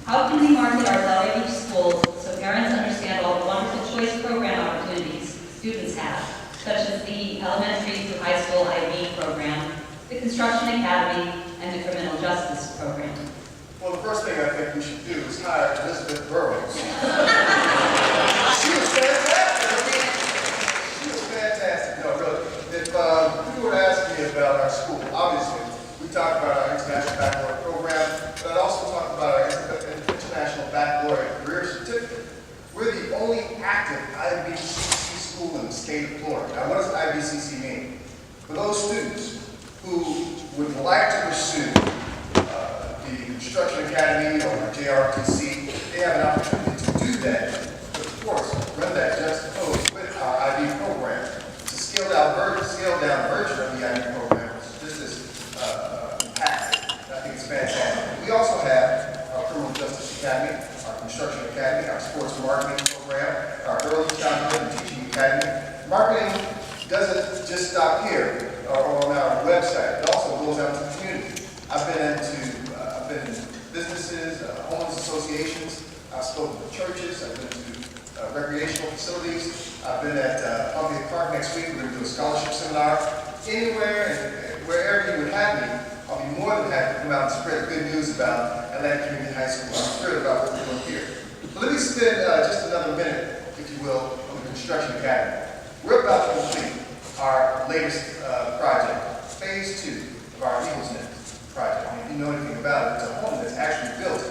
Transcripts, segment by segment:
How can we market our Delray Beach schools so parents understand all the wonderful choice program opportunities students have, such as the elementary through high school IB program, the Construction Academy, and the Criminal Justice program? Well, the first thing I think we should do is hire Elizabeth Burroughs. She was fantastic. She was fantastic. No, really. If you were to ask me about our school, obviously, we talked about our International Baccalaureate program, but I'd also talk about our International Baccalaureate Career Certificate. We're the only active IBCC school in the state of Florida. Now, what does IBCC mean? For those students who would like to pursue the Construction Academy or JRTC, they have an opportunity to do that, but of course, run that juxtaposed with our IB program. It's a scaled down version of the IB program. It's just as impactful. I think it's fantastic. We also have our Criminal Justice Academy, our Construction Academy, our Sports Marketing program, our Early Childhood and Teaching Academy. Marketing doesn't just stop here or on our website. It also goes out to the community. I've been in businesses, homeless associations. I've spoken to churches. I've been to recreational facilities. I've been at Columbia Park next week. We're going to do a scholarship seminar. Anywhere and wherever you would have me, I'll be more than happy to come out and spread the good news about Atlanta Community High School. I'm thrilled about what we're doing here. But let me spend just another minute, if you will, on the Construction Academy. We're about to complete our latest project, phase 2 of our Eagles Nest project. And if you know anything about it, it's a home that's actually built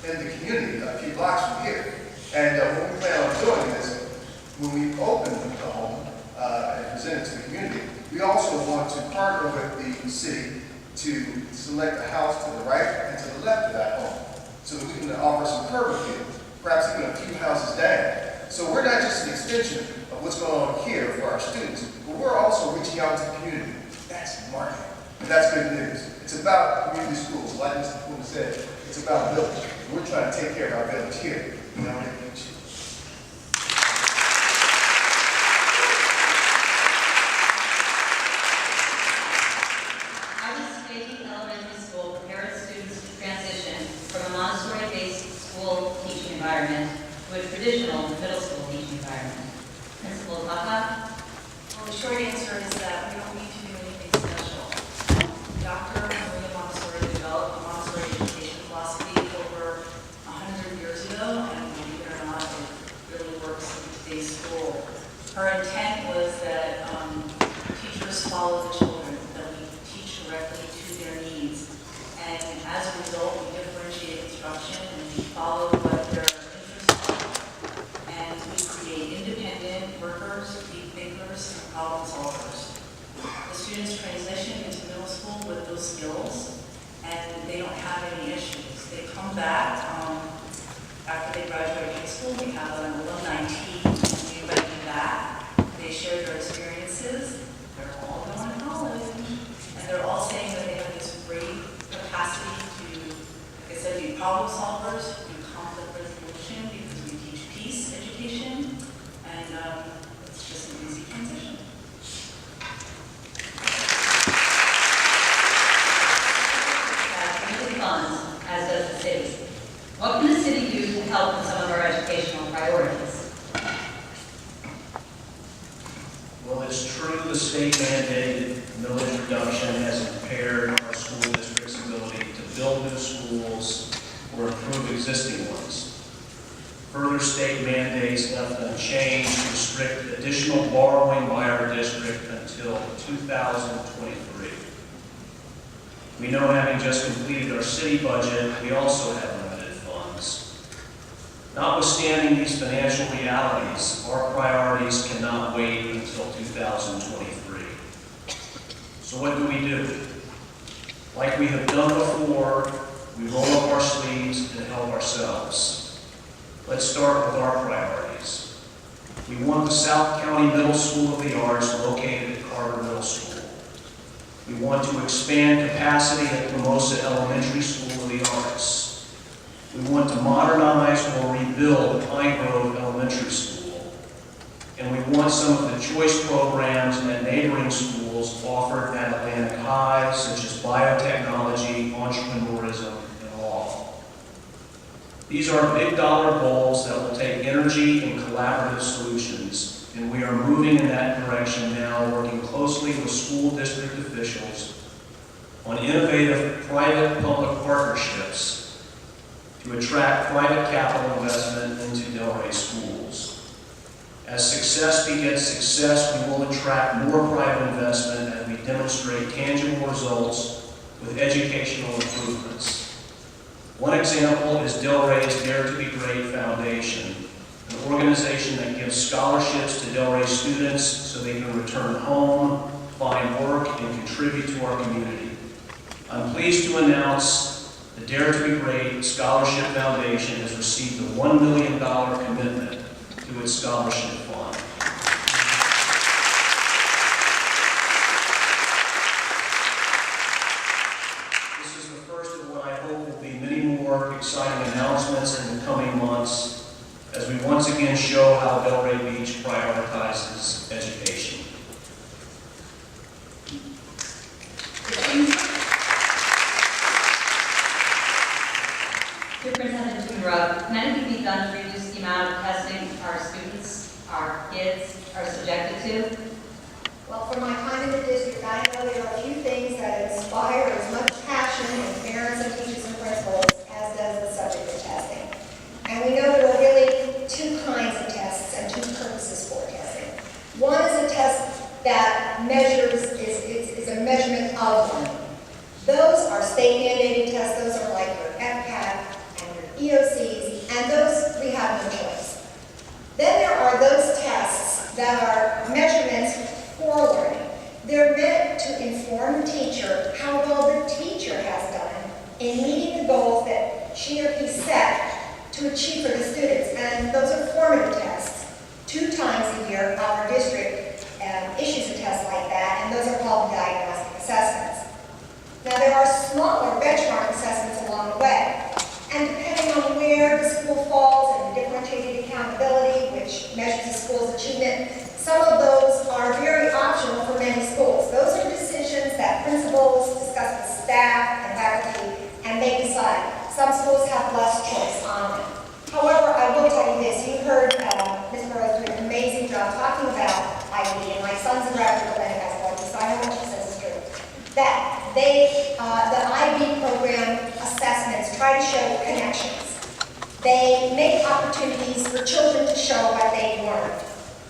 in the community a few blocks from here. And what we plan on doing is, when we open the home and present it to the community, we also want to partner with the city to select a house to the right and to the left of that home, so that we can offer some curb appeal, perhaps even a few houses down. So we're not just an extension of what's going on here for our students, but we're also reaching out to the community. That's marketing, and that's good news. It's about community schools, like Mr. Puna said. It's about village. We're trying to take care of our village here in Delray Beach. Environment to a traditional middle school teaching environment. Principal Baca? Well, the short answer is that we don't need to do anything special. Dr. William Montessori developed a Montessori education philosophy over 100 years ago, and believe it or not, it really works in today's school. Her intent was that teachers follow the children, that we teach directly to their needs. And as a result, we differentiate instruction and we follow what their problem solvers. The students transition into middle school with those skills, and they don't have any issues. They come back after they graduate high school. We have an alumni team, and we invite them back. They share their experiences. They're all going to college, and they're all saying that they have this great capacity to, like I said, be problem solvers, do conflict resolution, because we teach peace education, and it's just an easy transition. Funds, as does the city. What can the city do to help with some of our educational priorities? Well, it's true the state mandated millage reduction has impaired our school district's ability to build new schools or improve existing ones. Further state mandates left unchanged restrict additional borrowing by our district until 2023. We know, having just completed our city budget, we also have limited funds. Notwithstanding these financial realities, our priorities cannot wait until 2023. So what do? Like we have done before, we roll up our sleeves and help ourselves. Let's start with our priorities. We want the South County Middle School of the Arts located at Carter Middle School. We want to expand capacity at Hermosa Elementary School of the Arts. We want to modernize or rebuild Pine Grove Elementary School. And we want some of the choice programs at neighboring schools offered at Atlantic High, such as biotechnology, entrepreneurism, and law. These are big dollar goals that will take energy and collaborative solutions, and we are moving in that direction now, working closely with school district officials on innovative private-public partnerships to attract private capital investment into Delray schools. As success begets success, we will attract more private investment as we demonstrate tangible results with educational improvements. One example is Delray's Dare to Be Great Foundation, an organization that gives scholarships to Delray students so they can return home, find work, and contribute to our community. I'm pleased to announce the Dare to Be Great Scholarship Foundation has received a $1 million commitment to its scholarship fund. This is the first of what I hope will be many more exciting announcements in the coming months as we once again show how Delray Beach prioritizes education. Superintendent Tudor, can anything be done to reduce the amount of testing our students, our kids are subjected to? Well, from my time in the district, I know there are a few things that inspire as much passion in parents and teachers and principals as does the subject of testing. And we know there are really two kinds of tests and two purposes for testing. One is a test that measures, is a measurement of learning. Those are state mandated tests. Those are like your MCAT and your EOCs, and those we have no choice. Then there are those tests that are measurements for learning. They're meant to inform the teacher how well the teacher has done in meeting the goals that she or he set to achieve for the students. And those are formative tests. 2 times a year, our district issues a test like that, and those are called diagnostic assessments. Now, there are smaller benchmark assessments along the way, and depending on where the school falls in the differentiated accountability, which measures the school's achievement, some of those are very optional for many schools. Those are decisions that principals discuss with staff and faculty, and they decide. Some schools have less choice on them. However, I will tell you this. You heard Ms. Burrows do an amazing job talking about IB, and my son's a graduate of Atlantic High School, so I know what she says is true. That the IB program assessments try to show connections. They make opportunities for children to show what they've learned.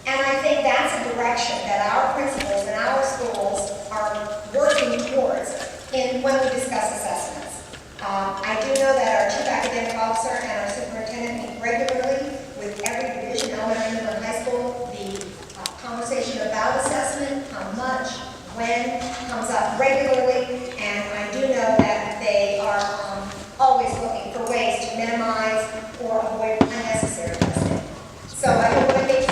And I think that's a direction that our principals and our schools are working towards when we discuss assessments. I do know that our chief academic officer and our superintendent meet regularly with every division, elementary, middle, and high school. The conversation about assessment, how much, when, comes up regularly, and I do know that they are always looking for ways to minimize or avoid unnecessary testing. So I hope when they